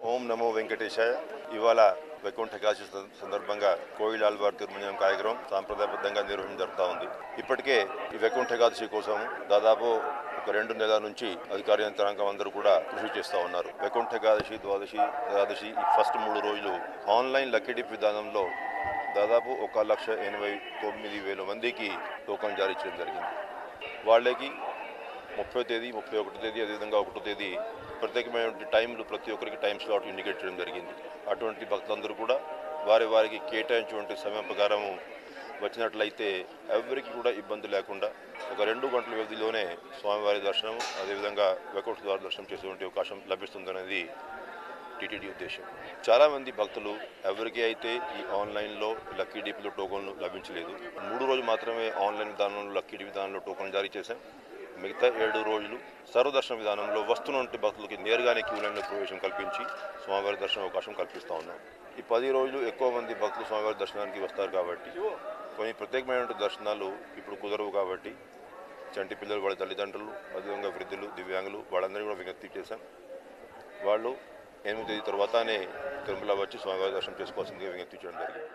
ఓం నమో వెంకటేశాయ. ఇవాళ వైకుంఠ ఏకాదశి సందర్భంగా కోయిల్ ఆళ్వార్ తిరుమంజనం కార్యక్రమం సాంప్రదాయబద్ధంగా నిర్వహించడం జరుగుతూ ఉంది. ఇప్పటికే ఈ వైకుంఠ ఏకాదశి కోసం దాదాపు ఒక 2 నెలల నుంచి అధికార యంత్రాంగం అందరూ కూడా కృషి చేస్తూ ఉన్నారు. వైకుంఠ ఏకాదశి, ద్వాదశి, త్రయోదశి ఈ ఫస్ట్ 3 రోజులు ఆన్లైన్ లక్కీ డిప్ విధానంలో దాదాపు 1,89,000 మందికి టోకన్ జారీ చేయడం జరిగింది. వాళ్ళకి 30వ తేదీ, 31వ తేదీ, అదేవిధంగా 1వ తేదీ ప్రత్యేకమైన టైంలు ప్రతి ఒక్కరికి టైం స్లాట్ ఇండికేట్ చేయడం జరిగింది. అటువంటి భక్తులందరూ కూడా వారికి కేటాయించినటువంటి సమయం ప్రకారం వచ్చినట్లయితే ఎవరికి కూడా ఇబ్బంది లేకుండా ఒక 2 గంటల వ్యవధిలోనే స్వామివారి దర్శనం, అదేవిధంగా వైకుంఠ ద్వార దర్శనం చేసేటువంటి అవకాశం లభిస్తుందనేది టీటీడీ ఉద్దేశం. చాలామంది భక్తులు ఎవరికి అయితే ఈ ఆన్లైన్లో లక్కీ డిప్లో టోకన్లు లభించలేదు, 3 రోజులు మాత్రమే ఆన్లైన్ విధానంలో లక్కీ డిప్ విధానంలో టోకన్ జారీ చేశాం. మిగతా 7 రోజులు సర్వదర్శన విధానంలో వస్తున్నటువంటి భక్తులకి నేరుగానే క్యూ లైన్లో ప్రవేశం కల్పించి స్వామివారి దర్శన అవకాశం కల్పిస్తూ ఉన్నాం. ఈ 10 రోజులు ఎక్కువ మంది భక్తులు స్వామివారి దర్శనానికి వస్తారు కాబట్టి కొన్ని ప్రత్యేకమైనటువంటి దర్శనాలు ఇప్పుడు కుదరవు కాబట్టి చంటి పిల్లలు, వాళ్ళ తల్లిదండ్రులు, అదేవిధంగా వృద్ధులు, దివ్యాంగులు వాళ్ళందరినీ కూడా విజ్ఞప్తి చేశాం. వాళ్ళు 8వ తేదీ తర్వాతనే తిరుమల వచ్చి స్వామివారి దర్శనం చేసుకోవాల్సిందిగా విజ్ఞప్తి చేయడం జరిగింది.